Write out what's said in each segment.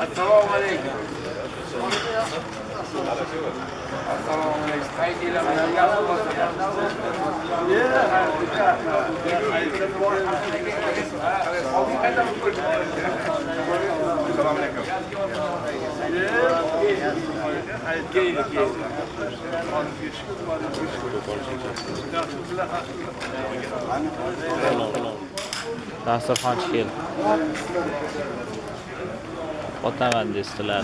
Assalomu alaykum. Assalomu alaykum. Qaydilaman. Dasturxon kel. Otaman destilar.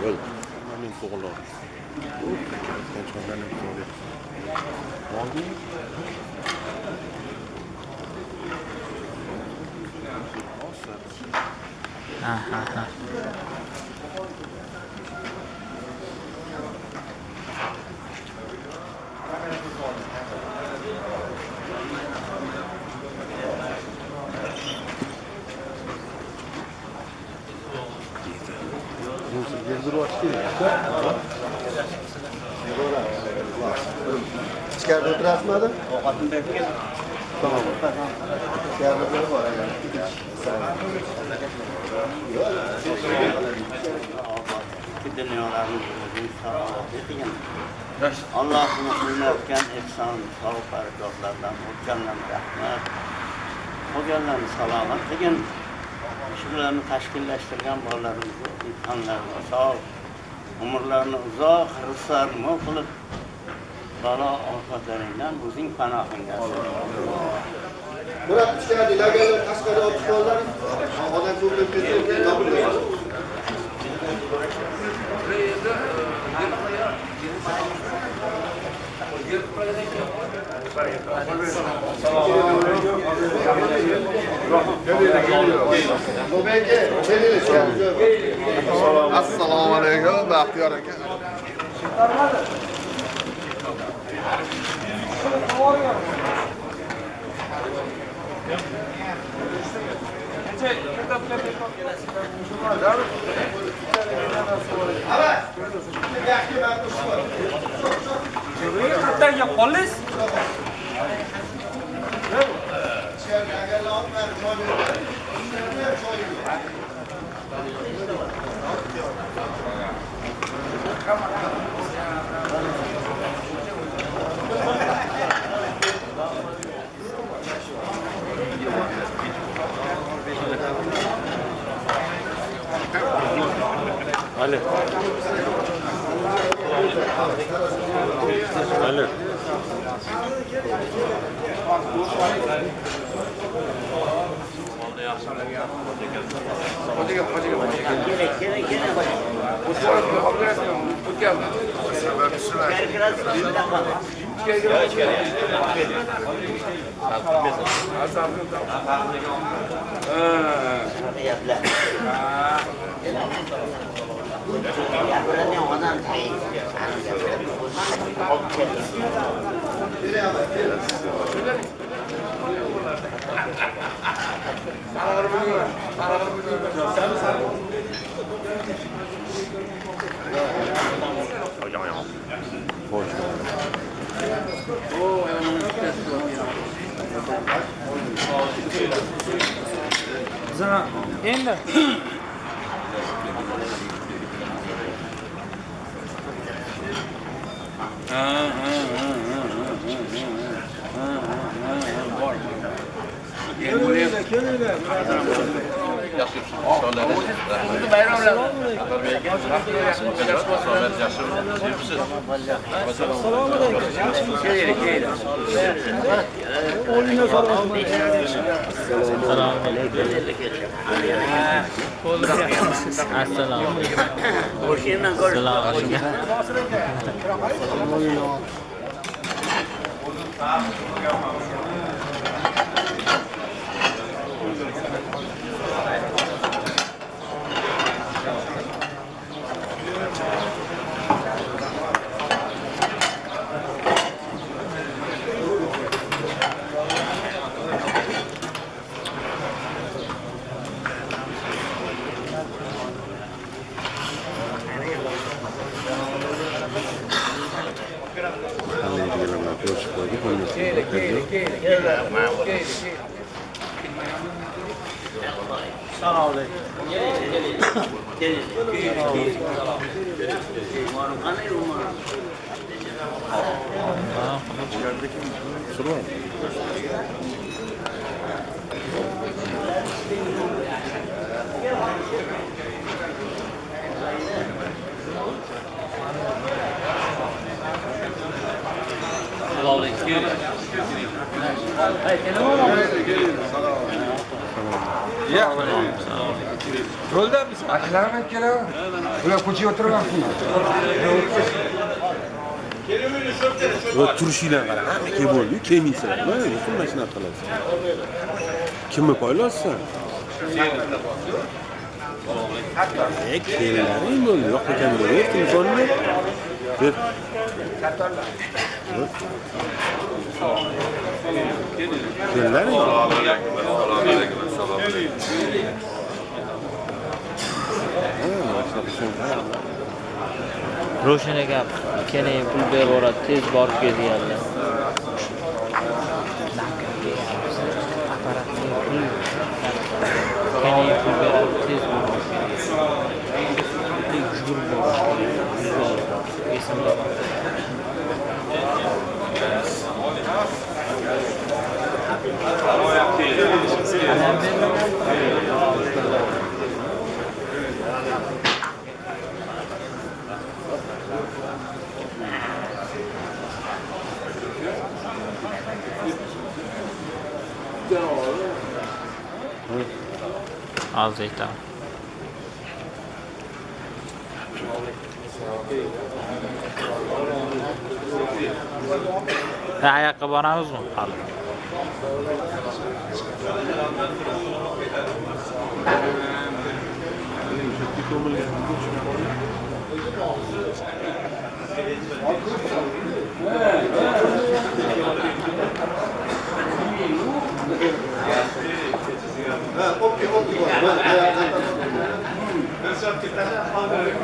Well, I'm in for a lot. Ha. İçeride oturasmadı? Tamam. İçeride var yani. Allah'ın hürmetken efsan sağlık harekatlardan o'tganlarni rahmat. Qolganlarni salomat degan shularni tashkillashtirgan bolalarimizni imtihonlarini sog', umrlarini uzoq, rizqlarini mo'l qilib, balo ofatlaringdan o'zing panohingda. Murat ichkarida lagerlar tashqari olib chiqanlar odam ko'plab ketdi, topildi. Assalomu alaykum, Baxtiyor aka. Ali. Ali. Zana endi Assalomu alaykum. Yo'ldamiz. Akalarim keladi. Ular ko'chaga o'tiribsizlar. Turishinglar qara. Hamma kelib bo'ldi, kelmaysan. Mana shunday shunaqa qilasiz. Kimni poylaysan? Kellaring bo'ldi. Yo'q ekanmi? Ber telefonni. Ber. Kellaring. Ro'shan aka keling pul berib yuboradi, tez borib kelganlar. Apparatga pul. Keling pul beradi, tez borib kelganlar. Yugurib boradi. Esimda bor. Az aytaman. Qayoqqa boramizmi? Hali. Okey.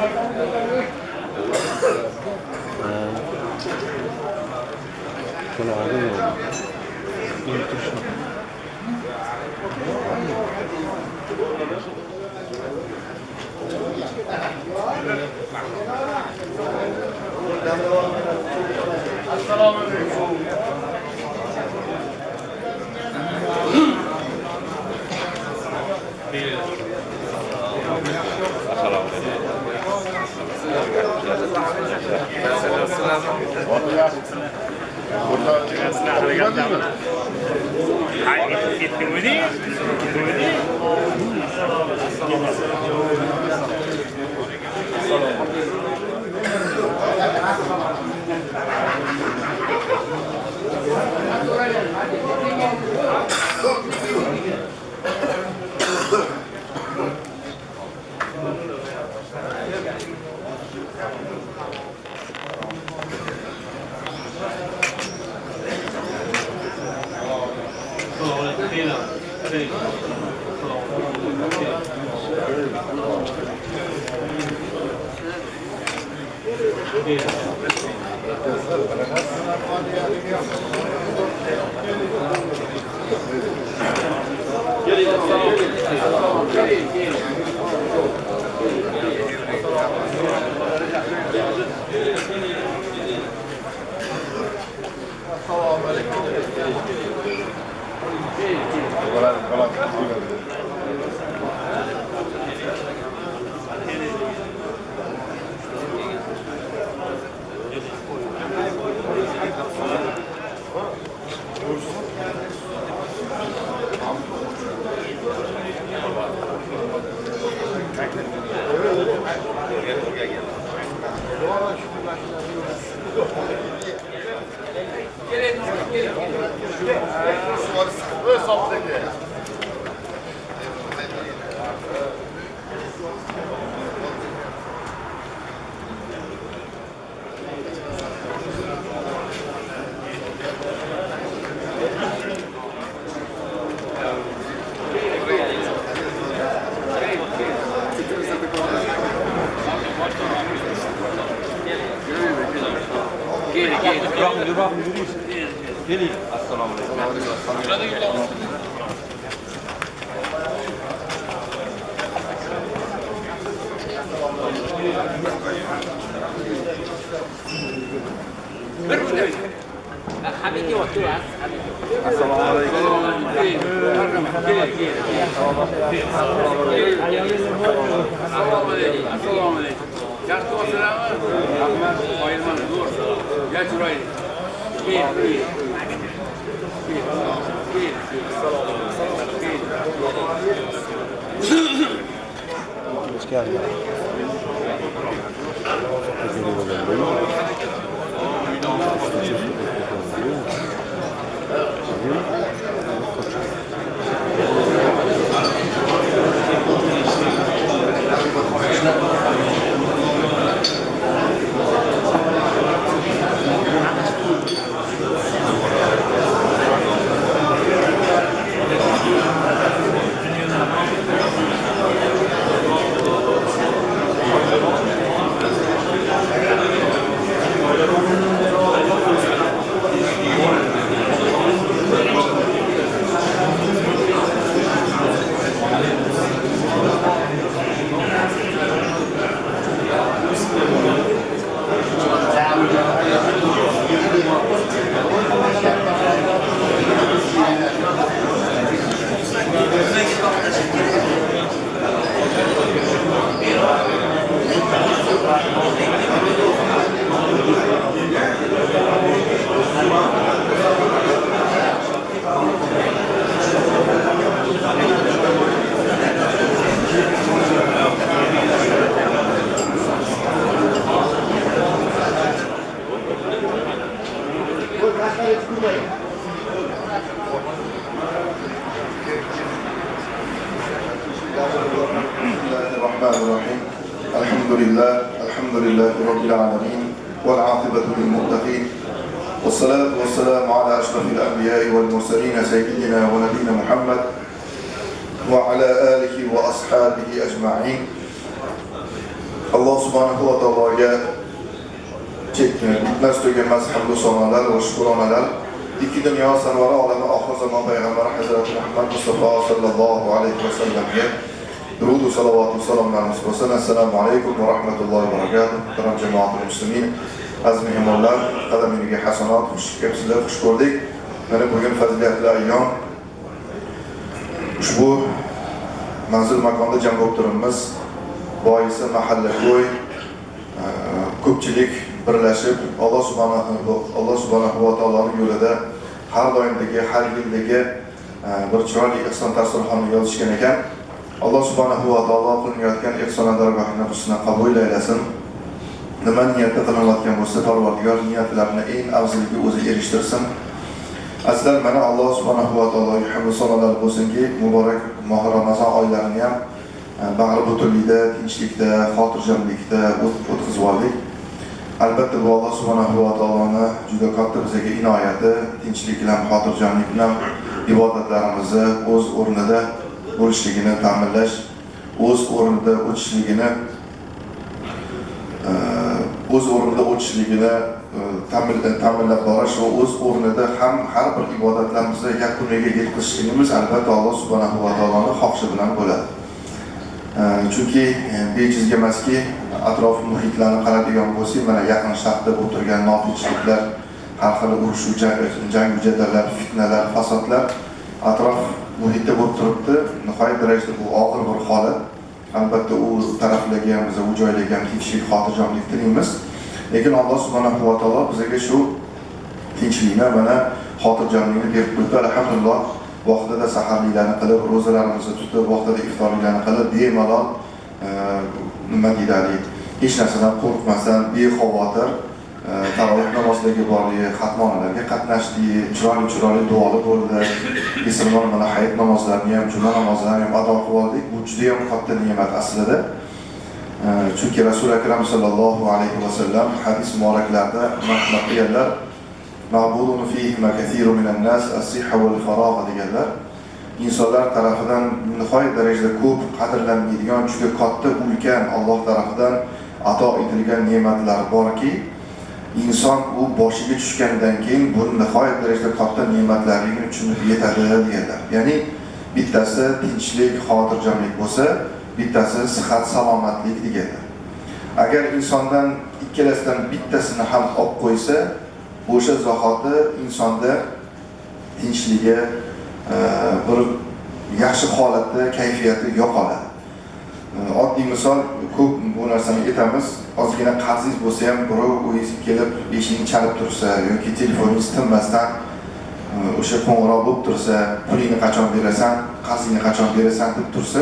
Assalomu alaykum. الحمد لله رب العالمين والعاقبة للمتقين والصلاة والسلام على أشرف الأنبياء والمرسلين سيدنا ونبينا محمد وعلى آله وأصحابه أجمعين. الله سبحانه وتعالى bitmas tugamas hamdu sanolar va shukronalar ikki dunyo sarvari olami oxir zamon payg'ambari Hazrati Muhammad Mustafa sallallohu alayhi vasallamga درود و صلوات و سلام برسن. السلام علیکم و رحمت الله و برکاته. محترم جماعت المسلمین از مهمانlar qadamingizga hasanat sizlar xush ko'rdik. Mana bugun fazilatli ayyom ushbu manzil makonda jam bo'lib turibmiz. Boisi mahalla ko'y ko'pchilik birlashib Alloh subhanahu va taoloning yo'lida har doimdagi har yildagi bir chiroyli ihson dasturxonni yozishgan ekan. Allah subhanahu wa ta'ala qilinayotgan ihsonlar dargohini husna qabul aylasin. Nima niyatda qilinayotgan bo'lsa, Parvardigor niyatlarini eng afzaliga o'zi erishtirsin. Azizlar, mana Alloh subhanahu wa ta'alaga hamd sanolar bo'lsinki, muborak moh Ramazon oylarini ham bag'ri butunlikda, tinchlikda, xotirjamlikda o'tkazib oldik. Albatta bu Alloh subhanahu wa ta'aloni juda katta bizga inoyati, tinchlik bilan, xotirjamlik bilan ibodatlarimizni o'z o'rnida bo'lishligini ta'minlash, o'z o'rnida o'tishligini ta'minlab borish va o'z o'rnida ham har bir ibodatlarimizni yakuniga yetkazishligimiz albatta Alloh subhanahu va taoloning xohishi bilan bo'ladi. Chunki bejizga emaski, atrof muhitlarni qaradigan bo'lsak, mana yaqin sharqda bo'lib turgan notinchliklar, har xil urush, jang mujadallar, fitnalar, fasodlar atrof muhitda bo'lib turibdi. Nihoyat darajada bu og'ir bir holat. Albatta u taraflarga ham biz u joylarga ham tinchlik, xotirjamlik tilaymiz. Lekin Alloh subhanahu va taolo bizga shu tinchlikni, mana xotirjamlikni berib qo'ydi. Alhamdulillah, vaqtida saharliklarni qilib, ro'zalarimizni tutib, vaqtida iftorliklarni qilib, bemalol nima deyiladi, hech narsadan qo'rqmasdan, bexavotir taroveh namozlariga bordik, xatmonalarga qatnashdik, chiroyli duolar bo'ldi. Musulmon mana hayit namozlarini ham, juma namozlarini ham ado qilib oldik. Bu juda ham katta ne'mat aslida. Chunki Rasul akram sallallohu alayhi va sallam hadis muboraklarida maqtaganlar, ma'budun fihi ma kathirun minan nas as-sihha wal faragh deganlar. İnsanlar tarafidan nihoyat darajada ko'p qadrlanmaydigan, juda katta ulkan Alloh tarafidan ato etilgan ne'matlar borki, inson u boshiga tushgandan keyin bu nihoyat darajada katta ne'matlarligini tushunib yetadi deganlar. Ya'ni bittasi tinchlik, xotirjamlik bo'lsa, bittasi sihat, salomatlik deganlar. Agar insondan ikkalasidan bittasini ham olib qo'ysa, o'sha zahoti insonda tinchligi, bir yaxshi holatda kayfiyati yo'qoladi. Oddiy misol, ko'p bu narsani aytamiz. Ozgina qarzingiz bo'lsa ham birov o'zingiz kelib eshikni chalib tursa yoki telefoningiz tinmasdan o'sha qo'ng'iroq bo'lib tursa, pulingni qachon berasan, qarzingni qachon berasan deb tursa,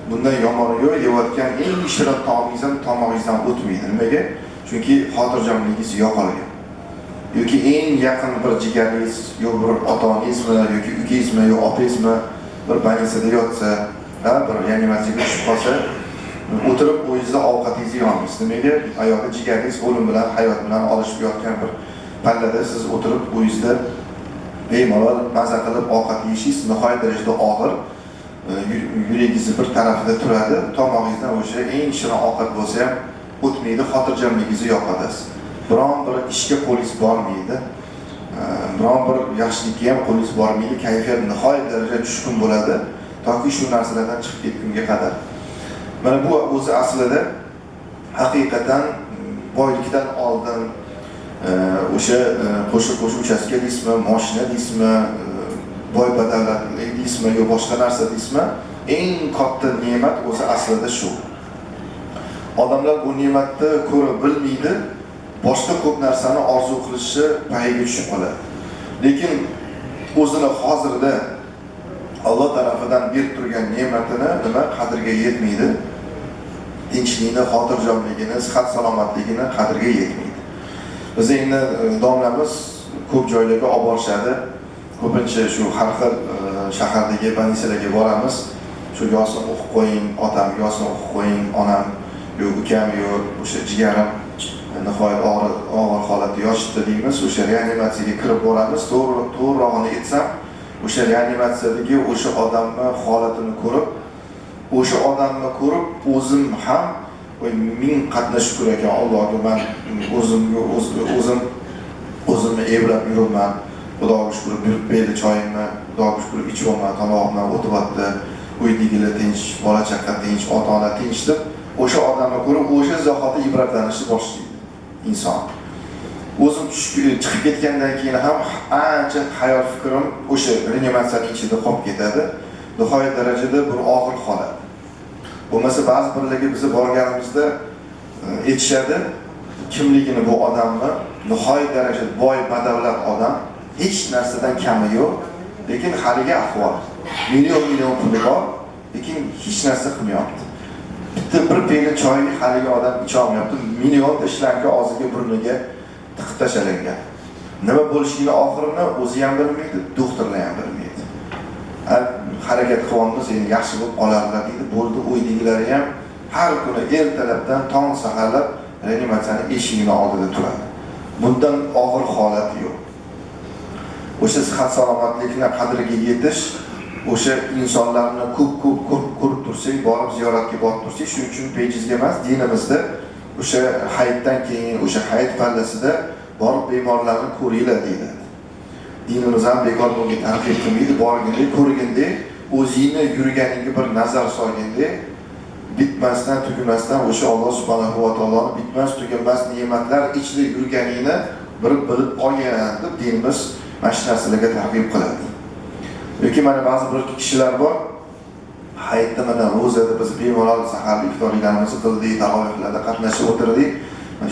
bundan yomoni yo'q. Yeyotgan eng shirin taomingiz ham tomog'ingizdan o'tmaydi. Nimaga? Chunki xotirjamligingiz yo'qolgan. Yoki eng yaqin bir jigaringiz, yo bir ota-onangizmi, yoki ukangizmi, yo opangizmi bir больницada yotsa, bir reanimatsiyaga tushib qolsa, o'tirib o'zingizda ovqatingizni yeyolmaysiz. Nimaga? Ayog'i jigaringiz o'lim bilan, hayot bilan olishib yotgan bir pallada siz o'tirib o'zingizda bemalol maza qilib ovqat yeyishingiz nihoyat darajada og'ir, yuragingizni bir tarafida turadi, tomog'ingizdan o'sha eng shirin ovqat bo'lsa ham o'tmaydi, xotirjamligingizni yo'qotasiz. Biron bir ishga qo'lingiz bormaydi, biron bir yaxshilikka ham qo'lingiz bormaydi, kayfiyat nihoyat darajada tushkun bo'ladi, toki shu narsalardan chiqib ketgunga qadar. Mana bu o'zi aslida haqiqatan boylikdan oldin o'sha qo'shib uchastka deysizmi, mashina deysizmi, boy badavlatlik deysizmi, yo boshqa narsa deysizmi, eng katta ne'mat o'zi aslida shu. Odamlar bu ne'matni ko'rib bilmaydi, boshqa ko'p narsani orzu qilishi payiga tushib qoladi. Lekin o'zini hozirda Alloh tarafidan berib turgan ne'matini nima qadriga yetmaydi. Tinchlikni, xotirjamligini, sihat salomatligini qadriga yetmaydi. Biz endi domlamiz ko'p joylarga olib borishadi. Ko'pincha shu har xil shahardagi больницаlarga boramiz. Shu yosin o'qib qo'ying, otam yosin o'qib qo'ying, onam yo ukam yo o'sha jigarim nihoyat og'ir holatda yotibdi deymiz. O'sha reanimatsiyaga kirib boramiz. To'g'rirog'ini aytsam, o'sha reanimatsiyadagi o'sha odamni holatini ko'rib, o'zim ham ming qatna shukr ekan Allohga, men o'zimni eblab yuribman. Xudoga shukr, berdi choyimni, Xudoga shukr ichibman, tomog'imdan o'tyapti, uydagilar tinch, bola chaqa tinch, ota-ona tinch deb o'sha odamni ko'rib, o'sha zahoti ibratlanishni boshlaydi inson. O'zim chiqib ketgandan keyin ham ancha hayot fikrim o'sha reanimatsiyaning ichida qolib ketadi. Nihoyat darajada bir og'ir holat. Bo'lmasa ba'zi birlarga biz borganimizda aytishadi, kimligini bu odamni nihoyat darajada boy, badavlat odam, hech narsadan kami yo'q, lekin haligi ahvol. Million puli bor, lekin hech narsa qilmayapti. Bitta bir peyga choy haligi odam icha olmayapti. Millionta ishlanka og'ziga, burniga tiqib tashalangan. Nima bo'lishini oxirini o'zi ham bilmaydi, doktorlar ham bilmaydi. Harakat qilamiz, endi yaxshi bo'lib qolarlar deydi. Bo'ldi, uydagilar ham har kuni ertalabdan tong saharlab reanimatsiyaning eshigining oldida turadi. Bundan og'ir holat yo'q. O'sha sihat salomatlikni qadriga yetish, o'sha insonlarni ko'p ko'rib tursak, borib ziyoratga borib tursak, shuning uchun bejizga emas, dinimizda o'sha hayitdan keyin, o'sha hayit pallasida borib bemorlarni ko'ringlar deydi. Dinimiz ham bekor bunga targ'ib qilmaydi, borganda, ko'rganda, o'zingni yurganingga bir nazar solganda, bitmasdan, tugamasdan o'sha Alloh subhanahu va taoloning bitmas, tugamas ne'matlar ichida yurganingni bilib olgan deb dinimiz mana shu narsalarga targ'ib qiladi. Yoki mana ba'zi bir kishilar bor, hayitda mana ro'zada biz bemalol saharlik iftorliklarimizni qildik, tarovihlarda qatnashib o'tirdik.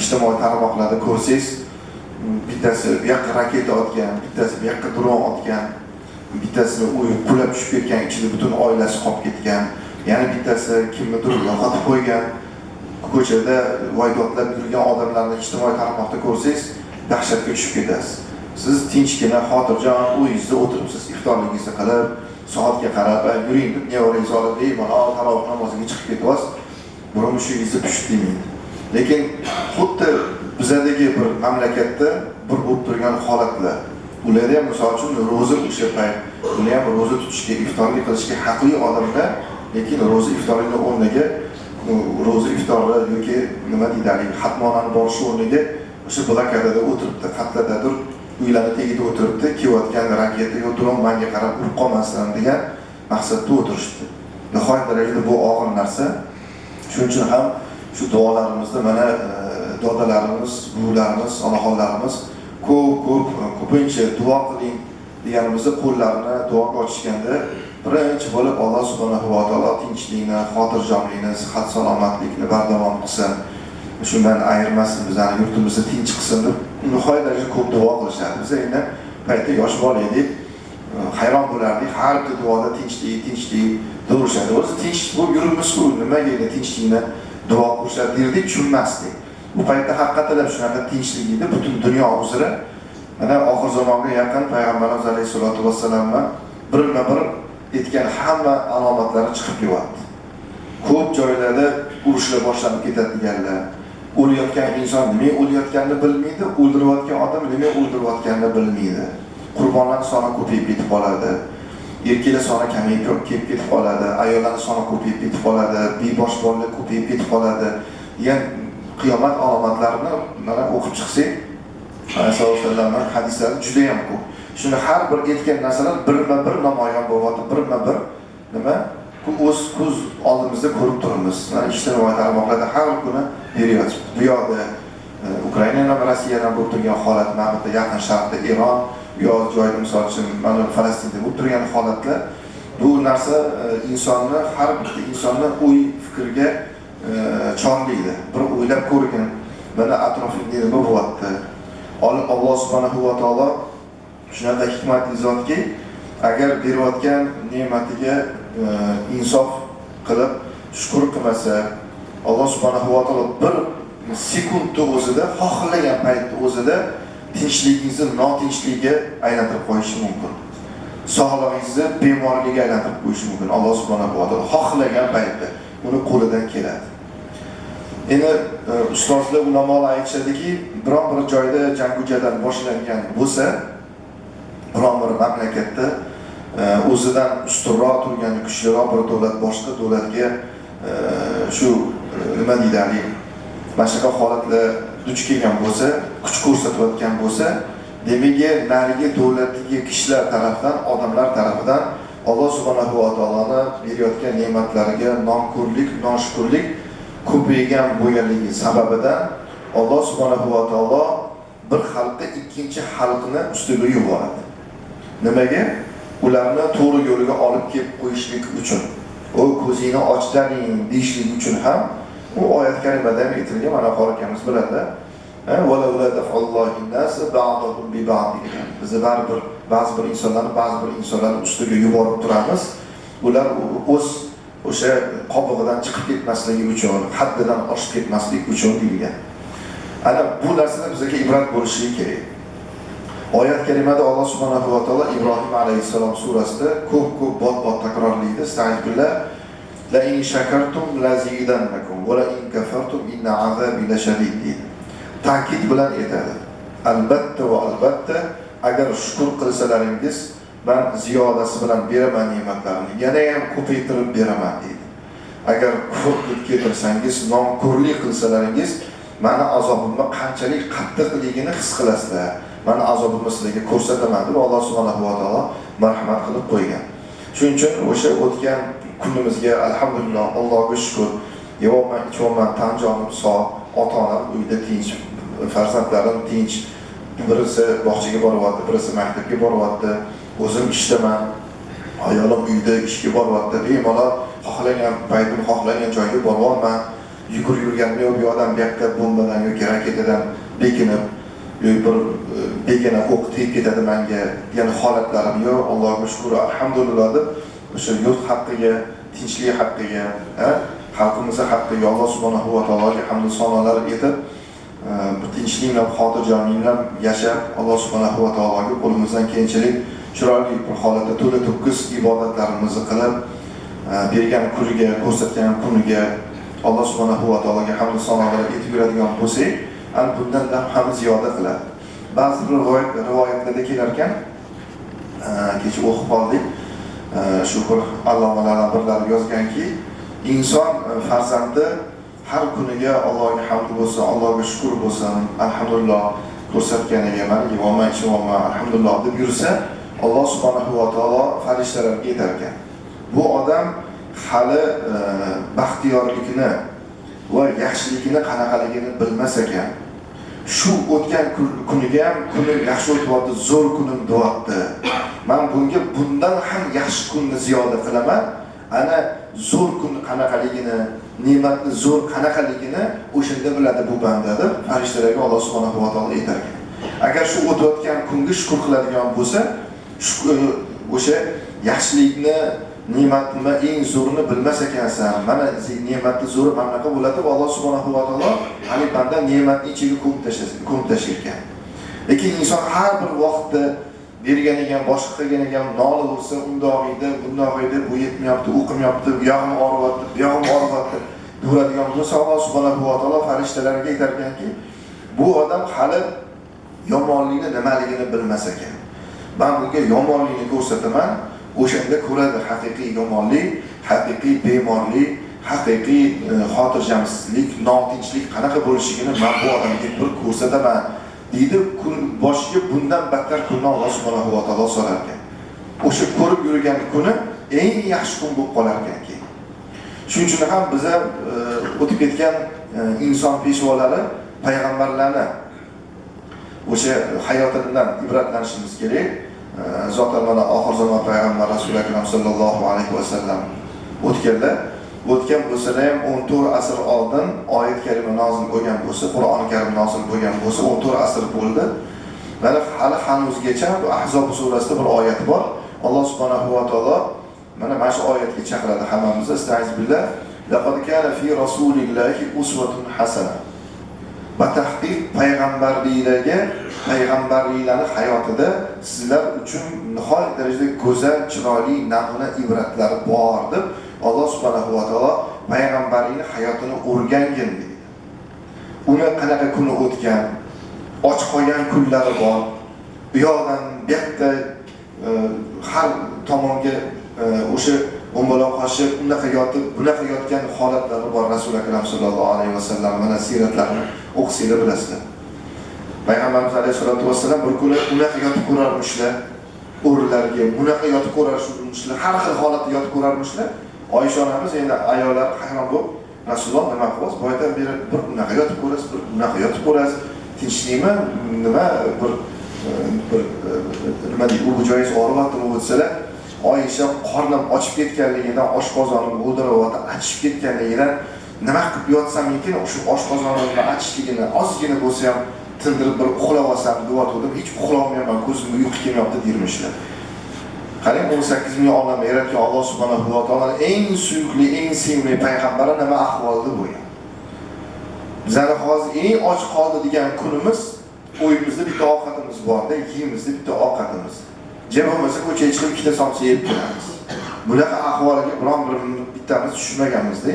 Ijtimoiy tarmoqlarda ko'rsangiz, bittasi bu yoqqa raketa otgan, bittasi bu yoqqa dron otgan, bittasi uy qulab tushib ketgan, ichida butun oilasi qolib ketgan, yana bittasi kimnidir yo'qotib qo'ygan, ko'chada voydotlab yurgan odamlarni ijtimoiy tarmoqda ko'rsangiz, dahshatga tushib ketasiz. Siz tinchgina, xotirjam uyingizda o'tiribsiz, iftorligingizni qilib, soatga qarab, yuring deb nevarangizni olib, bemalol tarovih namoziga chiqib ketyapsiz. Biroq mushingizni pusht demaydi. Lekin xuddi bizdagi bir mamlakatda bir bo'lib turgan holatlar. Ular ham misol uchun ro'za o'sha payt, ular ham ro'za tutishga, iftorlik qilishga haqli odamlar, lekin ro'za iftorlikning o'rniga ro'za iftori yoki nima deydi, xatmonani borish o'rniga o'sha blokadada o'tiribdi, qatladadir, uylarni tagida o'tiribdi, kelayotgan raketa yo dron menga qarab urib qolmasin degan maqsadda o'tirishdi. Nihoyat darajada bu og'ir narsa. Shuning uchun ham shu duolarimizda mana dodalarimiz, buvilarimiz, onaxonlarimiz ko'pincha duo qiling deganimizda qo'llarini duoga ochishganda birinchi bo'lib Alloh subhanahu va taolo tinchlikni, xotirjamlikni, sihat salomatlikni bardavom qilsin. Shundan ayirmasin, bizning yurtimizni tinch qilsin deb nihoyat darajada ko'p duo qilishadi. Biz endi paytda yosh bola edik, hayron bo'lardik, har bir duoda tinchlik durishadi. O'zi tinch bo'lib yuribmiz-ku, nimaga endi tinchlikni duo qilishadi derdik, tushunmasdik. Bu paytda haqiqatan shunaqa tinchlik edi, butun dunyo uzra. Mana oxir zamonga yaqin payg'ambarimiz alayhisolatu vassalamdan birma-bir aytgan hamma alomatlari chiqib kelyapti. Ko'p joylarda urushlar boshlanib ketadiganlar, o'layotgan inson nima o'layotganini bilmaydi, o'ldirayotgan odam nima o'ldirayotganini bilmaydi. Qurbonlar soni ko'payib ketib qoladi. Erkaklar soni kamayib ketib qoladi, ayollar soni ko'payib ketib qoladi, bebosh bolalar ko'payib ketib qoladi. Yani qiyomat alomatlarini mana o'qib chiqsak, Rasululloh sollallohu alayhi vasallam hadislari juda ham ko'p. Shuni har bir aytgan narsalar birma-bir namoyon bo'lyapti, birma-bir nima? O'z ko'z oldimizda ko'rib turibmiz. Mana ijtimoiy tarmoqlarda har kuni beryapti. Bu yoqda Ukraina va Rossiyadan bo'lib turgan holat, mana bu yaqin sharqda Eron, yo'q joyda misol uchun mana Falastinda bo'lib turgan holatlar, bu narsa insonni, har bir insonni o'y fikriga chorlaydi. Bir o'ylab ko'rgin, mana atrofingda nima bo'lyapti? Alloh subhanahu va taolo shunaqa hikmatli zotki, agar berayotgan ne'matiga insof qilib shukr qilmasa, Alloh subhanahu va taolo bir sekundda o'zida, xohlagan paytda o'zida tinchligingizni notinchlikka aylantirib qo'yishi mumkin. Sog'lig'ingizni bemorlikka aylantirib qo'yishi mumkin. Alloh subhanahu va taolo xohlagan paytda uni qo'lidan keladi. Endi ustozlar, ulamolar aytishadiki, biron bir joyda jangu jadal boshlangan bo'lsa, biron bir mamlakatda o'zidan ustunroq turgan, kuchliroq bir davlat boshqa davlatga shu nima deydi, mana shunaqa holatlar duch kelgan bo'lsa, kuch ko'rsatayotgan bo'lsa, demak, narigi davlatdagi kishilar tarafdan, odamlar tarafidan Alloh subhanahu va taoloni berayotgan ne'matlariga nonko'rlik, noshukrlik ko'paygan bo'lganligi sababidan Alloh subhanahu va taolo bir xalqqa ikkinchi xalqni ustiga yuboradi. Nimaga? Ularni to'g'ri yo'liga olib kelib qo'yishlik uchun, o ko'zingni ochdaring deyishlik uchun ham u oyat karimada ham aytilgan, mana qorikanimiz biladi. Wala daf'allohi nas ba'dahum bi ba'd. Biz ba'zi bir insonlarni ustiga yuborib turamiz. Ular o'z o'sha qobig'idan chiqib ketmasligi uchun, haddidan oshib ketmasligi uchun deyilgan. Ana bu narsalar bizga ibrat bo'lishi kerak. Oyat karimada Alloh subhanahu va taolo Ibrohim alayhisalom surasida ko'p bot takrorlaydi. Estağfirullah. La in shakartum lazidannakum va la in kafartum inna azabi lashadid. Ta'kid bilan aytadi. Albatta va albatta agar shukr qilsalaringiz ben ziyodasi bilan beraman ne'matlarimni, yana ham ko'paytirib beraman deydi. Agar kufr qilib ketirsangiz, nonko'rlik qilsalaringiz, meni azobimni qanchalik qattiqligini his qilasizlar. Meni azobimni sizlarga ko'rsataman deb Alloh subhanahu va taolo marhamat qilib qo'ygan. Shuning uchun o'sha o'tgan kunimizga alhamdulillah, Allohga shukr. Yevoman, ichvoman, tan jonim sog', ota-onam uyda tinch, farzandlarim tinch. Birisi bog'chaga boryapti, birisi maktabga boryapti. O'zim ishdaman, ayolim uyda ishga boryapti. Bemalol xohlagan paytim xohlagan joyga boryapman. Yugurib yurganimda yo'q, bu odam bu yoqqa bombadan yoki raketadan bekinib, yo'q bir begona o'q tegib ketadi menga degan holatlarim yo'q. Allohga shukr, alhamdulillah deb o'sha yurt haqqiga, tinchlik haqqiga, xalqimiz haqqiga Alloh subhanahu va taologa hamd sanolar aytib, bir tinchlik bilan, xotirjamlik bilan yashab, Alloh subhanahu va taologa qo'limizdan kelganchalik chiroyli bir holatda to'la to'kis ibodatlarimizni qilib, bergan kuniga, ko'rsatgan kuniga Alloh subhanahu va taologa hamd sanolar aytib yuradigan bo'lsak, ana bundan ham ziyoda qiladi. Ba'zi rivoyatlarda kelar ekan, kecha o'qib qoldik. Shu bir allomalardan birlari yozganki, inson farzandi har kuniga Allohga hamd bo'lsin, Allohga shukr bo'lsin, alhamdulillah ko'rsatganiga, mana yevoman, ichvoman, alhamdulillah deb yursa, Alloh subhanahu va taolo farishtalarga aytar ekan. Bu odam hali baxtiyorlikni va yaxshilikni qanaqaligini bilmas ekan. shu o'tgan kuniga ham kunim yaxshi o'tyapti, zo'r kunim deyapti. Men bunga bundan ham yaxshi kunni ziyoda qilaman. Ana zo'r kun qanaqaligini, ne'matni zo'r qanaqaligini o'shanda biladi bu banda deb farishtalarga Alloh subhanahu va taolo aytar ekan. Agar shu o'tayotgan kunga shukr qiladigan bo'lsa, o'sha yaxshilikni, ne'matni eng zo'rini bilmas ekansan. Mana ne'matni zo'ri mana bunaqa bo'ladi va Alloh subhanahu va taolo hali banda ne'matni ichiga ko'mib tashlar ekan. Lekin inson har bir vaqtda bergan ekan, boshqa qilgan ekan, noli bo'lsa, undoq edi, bundoq edi, bu yetmayapti, o'qimayapti, bu yog'im og'riyapti, bu yog'im og'riyapti deydigan bo'lsa, Alloh subhanahu va taolo farishtalarga aytar ekanki, bu odam hali yomonlikni nimaligini bilmas ekan. Men bunga yomonlikni ko'rsataman, o'shanda ko'radi haqiqiy yomonlik, haqiqiy bemorlik, haqiqiy xotirjamsizlik, notinchlik qanaqa bo'lishligini men bu odamga bir ko'rsataman. deydi, boshiga bundan battar kunni Alloh subhanahu va taolo solar ekan. O'sha ko'rib yurgan kuni eng yaxshi kun bo'lib qolar ekan keyin. Shuning uchun ham biz o'tib ketgan inson peshvolari payg'ambarlarni o'sha hayotidan ibratlanishimiz kerak. Zotan mana oxir zamon payg'ambar Rasululloh akram sallallohu alayhi vasallam o'tgan bo'lsa ham 14 asr oldin oyat karima nozil bo'lgan bo'lsa, Qur'oni karim nozil bo'lgan bo'lsa 14 asr bo'ldi. Mana hali hanuzgacha Ahzob surasida bir oyat bor. Alloh subhanahu va taolo mana shu oyatga chaqiradi hammamizni. Astag'firullah. Laqad kana fi rasulillahi uswatun hasana. Batahqiq payg'ambarliklarning hayotida sizlar uchun nihoyat darajada go'zal, chiroyli, namuna ibratlar bor deb Alloh subhanahu va taolo payg'ambarlikning hayotini o'rgangin dedi. Uni qanaqa kuni o'tgan, och qolgan kunlari bor. Bu yoqdan bu yoqqa har tomonga o'sha o'mbaloq qoshib, unaqa yotib, bunaqa yotgan holatlari bor. Rasululloh akram sallallohu alayhi vasallam mana siratlarini o'qisanglar bilasizlar. Payg'ambarimiz alayhisolatu vasallam bir kuni unaqa yotib ko'rarmishlar, o'rinlarga bunaqa yotib ko'rarmishlar, har xil holatda yotib ko'rarmishlar. Oysha onamiz endi ayollar hayron bo'lib, Rasululloh nima qilasiz? Boydan beri bir unaqa yotib ko'rasiz, bir unaqa yotib ko'rasiz. Tinchlikmi? Nima bir nima deydi, u joyingiz og'riyaptimi o'tsalar, Oysha qornim ochib ketganligidan, oshqozonimni o'ldirib, achishib ketganligidan nima qilib yotsam ekan, o'sha oshqozonimni achishligini ozgina bo'lsa ham tindirib bir uxlab olsam deyotgandim, hech uxlolmayman, ko'zimga uyqu kelmayapti deyirmishlar. Qarang, 18 ming olam yaratgan Alloh subhanahu va taolo eng suyukli, eng sevimli payg'ambari nima ahvolda bo'lgan. Bizlar hozir eng och qoldi degan kunimiz, o'yimizda bitta ovqatimiz bor-da, yeyimizda bitta ovqatimiz. Jam bo'lmasa ko'chaga chiqib ikkita somsa yeb kelamiz. Bunaqa ahvolga biron bittamiz tushmaganmizda.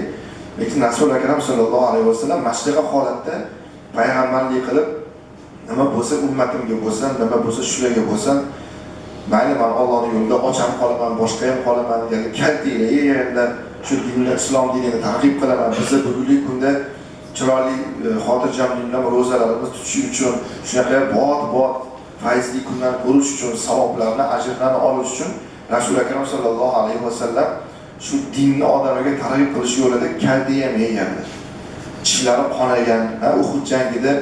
Lekin Rasululloh akram sallallohu alayhi vasallam mashriqa holatda payg'ambarlik qilib, nima bo'lsa ummatimga bo'lsa, nima bo'lsa shularga bo'lsa, mayli men Allohning yo'lida ocham qolaman, boshqa ham qolaman degan kaltiylar, shu dinni, islom dinini targ'ib qilaman. Biz bugungi kunda chiroyli xotirjamlik bilan ro'zalarimiz tutish uchun, shunaqa bot fayzli kunlar ko'rish uchun, savoblarni, ajrlarni olish uchun Rasululloh akram sallallohu alayhi vasallam shu dinni odamlarga targ'ib qilish yo'lida kaltiy ham yeganlar. Tishlari qonagan, Uhud jangida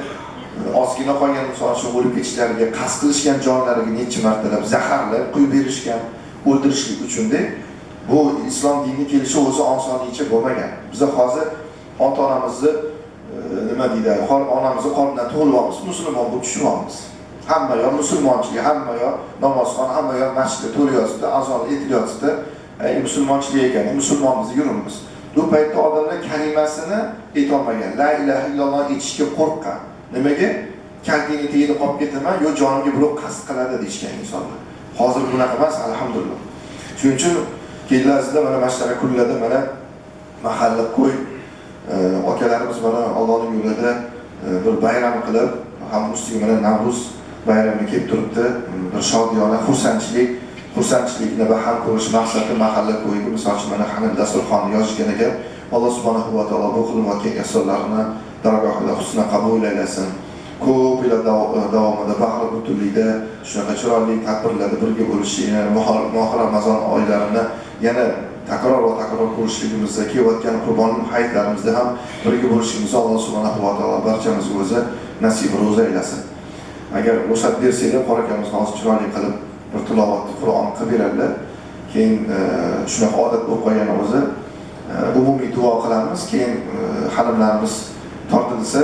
ozgina qolgan insonlar o'lib ketishlariga, qasd qilishgan jonlariga necha martalab zaharlar quyib berishgan, o'ldirishlik uchun-da. Bu islom dinining kelishi o'zi osonlikcha bo'lmagan. Biz hozir ota-onamizni nima deydi, onamizni qornidan tug'ilibmiz, musulmon bo'lib tushibmiz. Hamma yo musulmonchilik, hamma yo namozxon, hamma yo masjidda to'layotibdi, azon etilyotibdi. Musulmonchilik ekan, musulmonmiz, yurimiz. Bu paytda odamlar kalimasini aytolmagan, la ilaha illalloh aytishga qo'rqqan. Nimaga? Kaltingni tegib qolib ketaman, yo jonimga birov qasd qiladi deyishgan insonlar. Hozir bunaqa emas, alhamdulillah. Shuning uchun kelalasida mana mashtaqa kunlarda mana mahalla qo'y akalarimiz mana Allohning yo'lida bir bayram qilib, ham ustiga mana Navro'z bayrami kelib turibdi. Bir shodiyona, xursandchilikni baham ko'rish maqsadida mahalla qo'yib, masalan, mana hamil dasturxonni yozishgan ekan. Alloh subhanahu va taolo bu qilinayotgan ihsonlarni dargohida husna qabul aylasin. Ko'p yillar davomida bahri butunlikda shunaqa chiroyli tadbirlarda birga bo'lishini, mohir Ramazon oylarini yana takror ko'rishligimizda, kelayotgan Qurbonlik hayitlarimizda ham birga bo'lishimizni Alloh subhanahu va taolo barchamizga o'zi nasib ro'za aylasin. Agar ruxsat bersanglar, qora akamiz hozir chiroyli qilib bir tilovatni Qur'on qilib beradilar. Keyin shunaqa odat bo'lib qolgan o'zi umumiy duo qilamiz. Keyin xalimlarimiz tortilsa,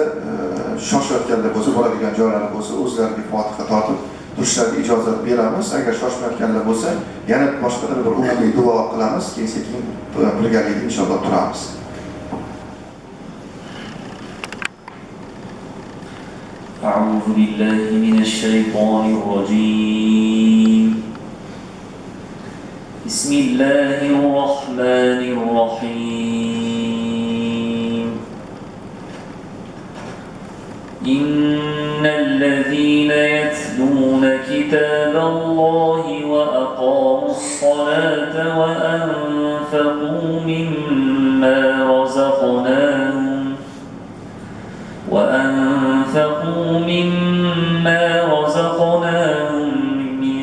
shoshayotganlar bo'lsa, boradigan joylari bo'lsa, o'zlariga Fotiha tortib turishlariga ijozat beramiz. Agar shoshmayotganlar bo'lsa, yana boshqa bir umumiy duo qilamiz. Keyin sekin birgalikda inshaalloh turamiz. أعوذ بالله من الشيطان الرجيم. بسم الله الرحمن الرحيم. إن الذين يتلون كتاب الله وأقاموا الصلاة وأنفقوا مما رزقناهم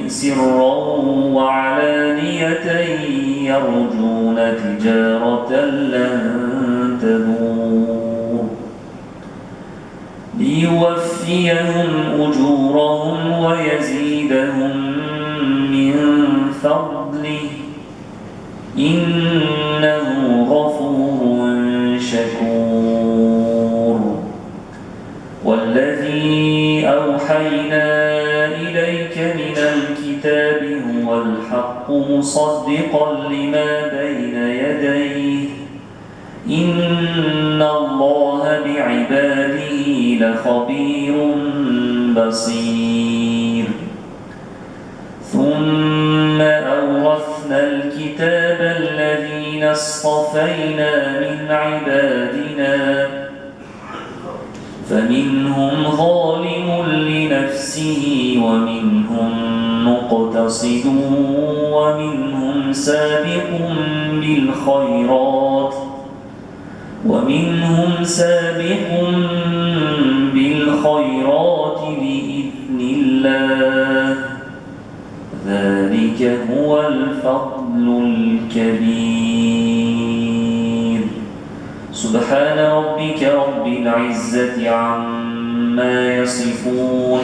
سرا وعلانية يرجون تجارة لن تبور ليوفيهم أجورهم ويزيدهم من فضله إنه غفور شكور. والذي أوحينا إليك من الكتاب هو الحق مصدقا لما بين يديه إن الله بعباده لخبير بصير. ثم أورثنا الكتاب الذين اصطفينا من عبادنا فمنهم ظالم لنفسه ومنهم مقتصد ومنهم سابق بالخيرات بإذن الله ذلك هو الفضل الكبير. سبحان ربك رب العزة عما يصفون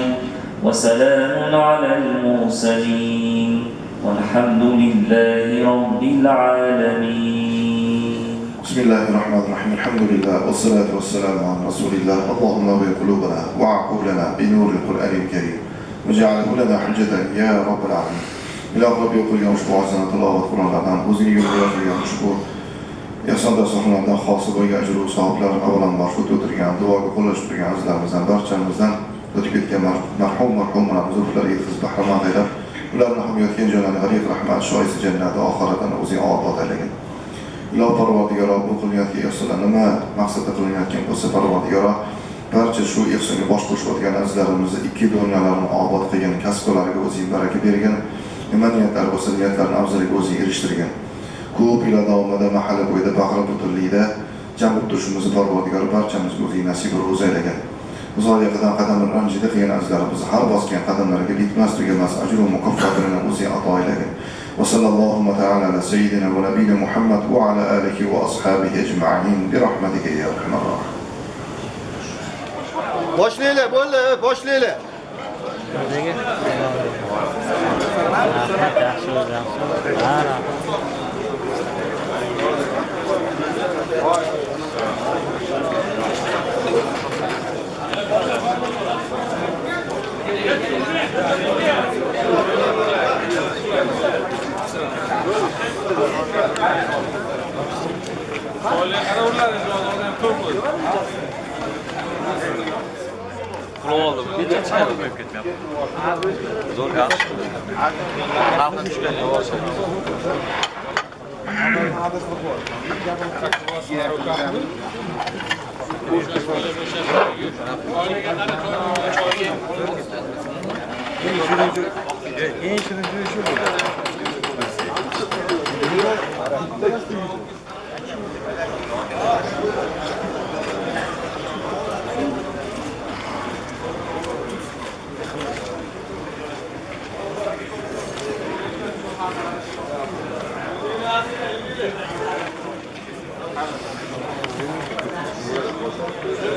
وسلام على المرسلين والحمد لله رب العالمين. بسم الله الرحمن الرحيم. الحمد لله والصلاة والسلام على رسول الله. اللهم نور قلوبنا وعقولنا بنور القرآن الكريم وجعله لنا حجة يا رب العالمين. إله رب يقول يا مشبوع عزنا تلاوة قرآن الأدام وزني يوم يا مشبوع يحسن dasturlardan xosib bo'lgan ajru sahoblar avvalambor shu o'tirgan duoga qo'llash turgan azizlarimizdan barchamizdan o'tib ketgan marhumlarimiz ruhlariga yetkazib bahramand aylab, ularni ham yotgan joylarini g'ariq rahmat shoisi jannati oxiratini o'zing obod aylagin. Iloh Parvardigoro bu qilinayotgan ihsonlar nima maqsadda qilinayotgan bo'lsa, Parvardigoro barcha shu ihsonga bosh qo'shayotgan azizlarimizni ikki dunyolarini obod qilgan, kasblariga o'zing baraka bergin. Nima niyatlar bo'lsa, niyatlarni afzaliga o'zing erishtirgin. Ko'p yillar davomida mahalla bo'yida bag'ri butunlikda jam bo'lib turishimizni Parvardigor barchamizga o'zing nasib ro'za aylagan. Uzoqdan qadam ranjida qilgan azizlarimizni har bosgan qadamlariga bitmas tugamas ajru mukofotini o'zing ato aylagan. Va sallallohu ta'ala ala sayyidina va nabiyina Muhammad va ala alihi va ashabihi ajma'in bi rahmatika ya arhamar rahim. Boshlaylar, bo'ldi, boshlaylar. Oldu. Bir de çay koyup gitmeyeyim. Zor ya. Kalkın düşken yavaş. Thank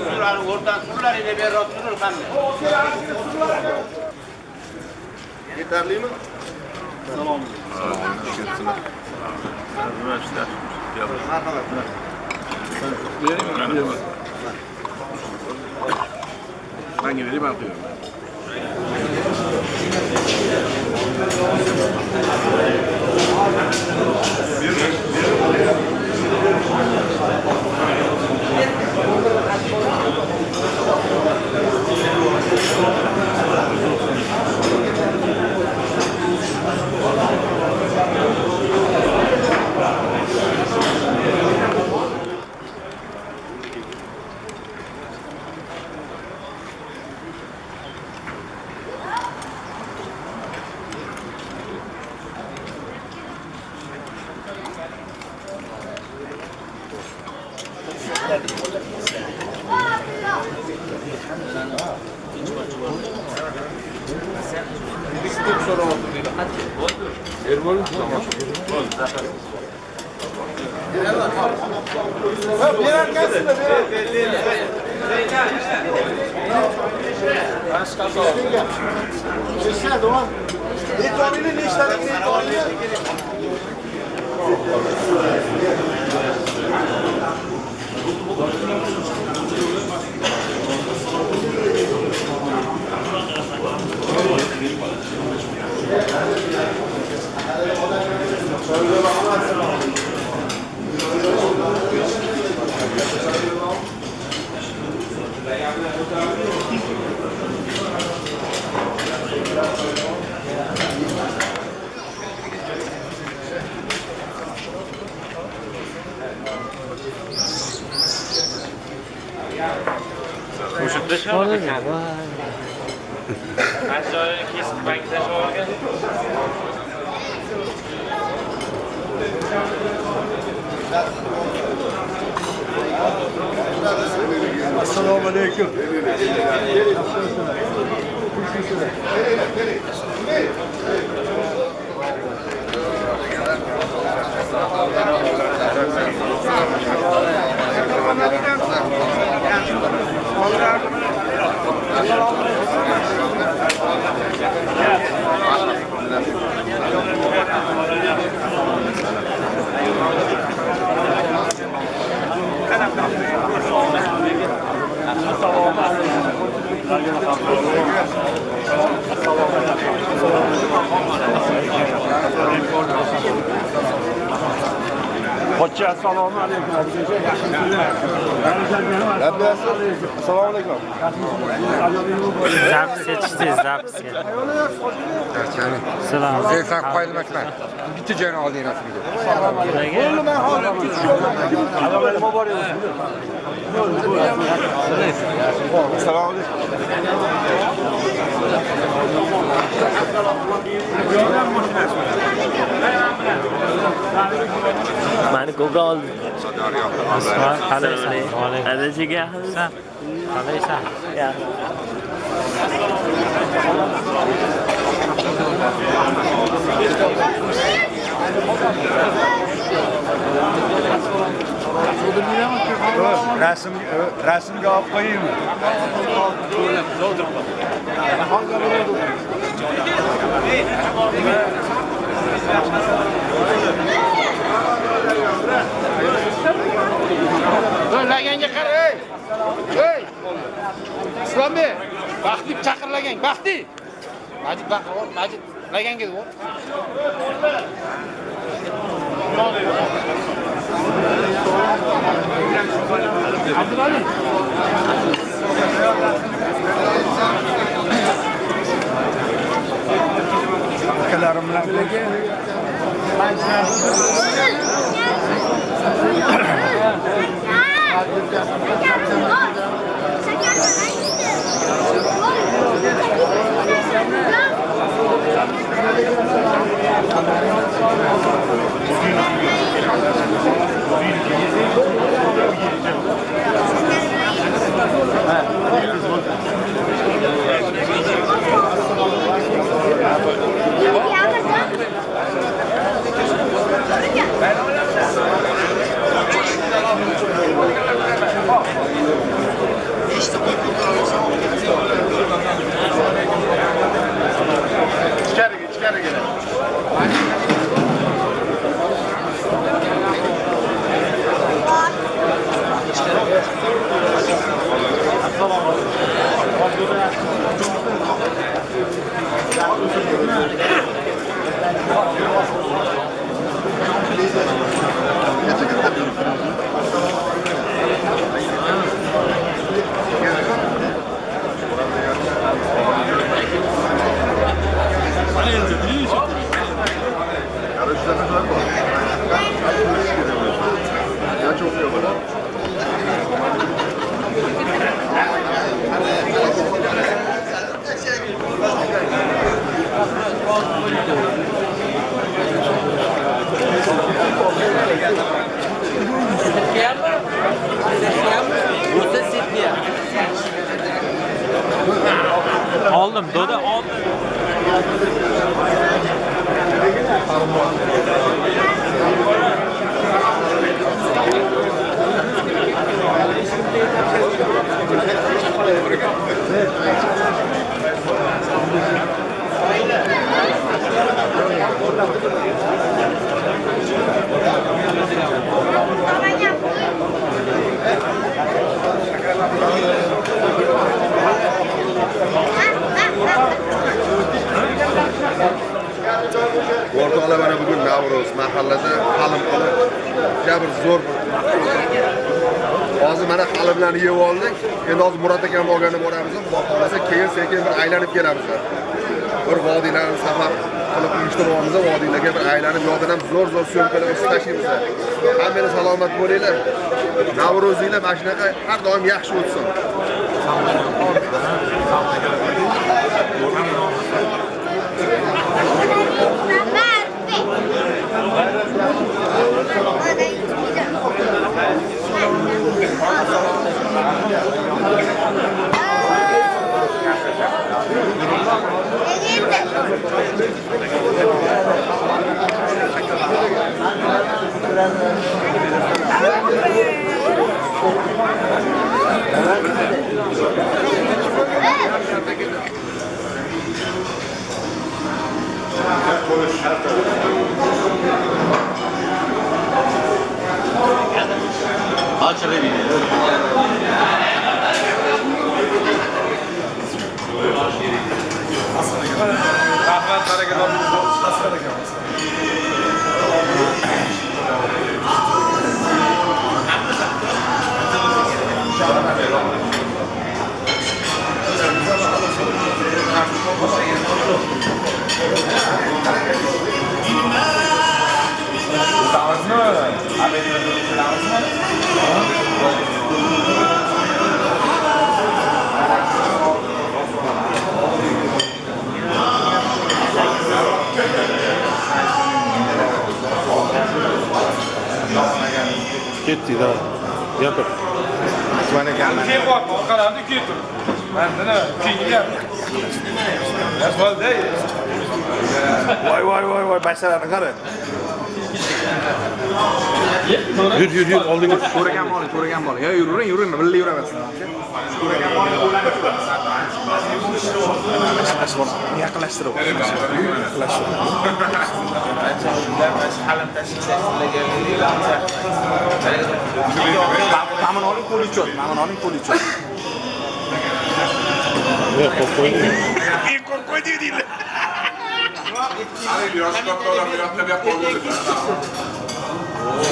you. Oradan surlar ile bir oturur kanlı. Yeterli mi? Hangi vereyim atıyorum. Assalomu alaykum. Hoca assalomu alaykum. Assalomu alaykum. Zapis etishdingiz, zapisga. Salom. Sen qo'yilmasman. Bitta joyni olding rasmiga. Assalomu alaykum. Mani ko'proq oldi. Qalaysan? Adachiga yaxshisan? Qalaysan? Yaxshi. Rasmga olib qo'yaymi? Laganga qara, ey. Ey. Islombek, Baxti chaqirlagan, Baxti. Majid baqir, Majid laganga deb. Abdulali. Akalarim bilan birga Oldim, doda oldim. O'rtoqlar mana bugun Navro'z mahallada halim qilib jabr zo'r. Hozir mana halim bilan yeb oldik. Endi hozir Murod akam olganda boramiz, xudo xolasa keyin sekin bir aylanib kelamiz. Bir vodiylarni safar qilib uyushtiramiz, vodiylarga bir aylanib yo'ldan ham zo'r so'mkalar o'sib tashlaymiz. Hammangiz salomat bo'linglar. Navro'zinglar mana shunaqa har doim yaxshi o'tsin. Ketdi da. Gapir. Mana ekan. Keyin bor, orqalarni keyin tur. Mana keyin Bo'ldi. Voy, bashalarni qara. Yur, oldinga. Ko'ragan bola. Ya yuring, birga yuraversin. Ko'ragan bola o'lanib turadi. Yaqinlashtirib. Mamon oling qo'lichot. Qo'ydi deydi.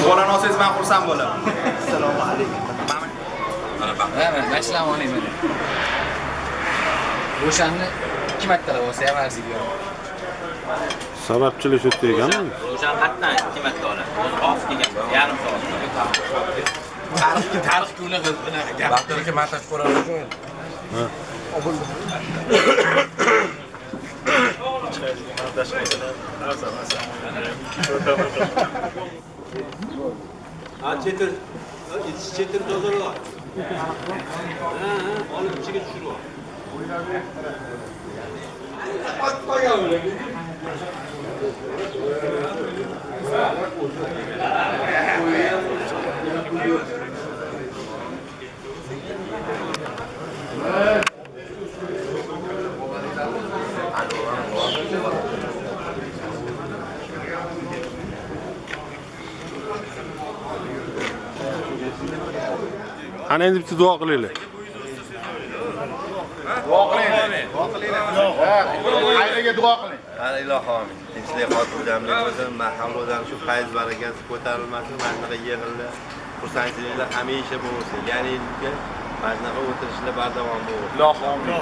Bolani olsangiz men xursand bo'laman. Assalomu alaykum. Assalomu alaykum. O'shani 2 martalab olsa ham arziga. Sababchilar shu yerda ekanmi? O'shan qatdan 2 marta oladi. Off degan, yarim soat. Tarix kuni bunaqa gap. Vaqtga montaj ko'ramiz shu. Ha. Chetir tozalab. Olib ichiga tushirib. Ana endi bitta duo qilaylik. Duo qiling. Xayriga duo qiling. Ilohim amin. Tinchlik xotirjamlik bo'lsin, mahallodan shu fayz barakasi ko'tarilmasin, mana bunaqa yig'inlar, xursandchiliklar hamisha bo'lsin. Ya'ni mana bunaqa o'tirishlar bardavom bo'lsin. Ilohim amin.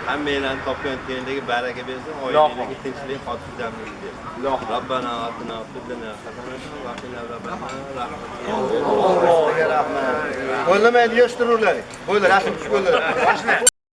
Hammalarning topgan tiyindagi baraka bersin, oilalarga tinchlik, xotirjamlik bersin. Robbana atina fid dunya hasanatan va qina azoban nar. Qo'llamaydi yoshtirurlar. Qo'ylar, rasm tushib qo'ylar.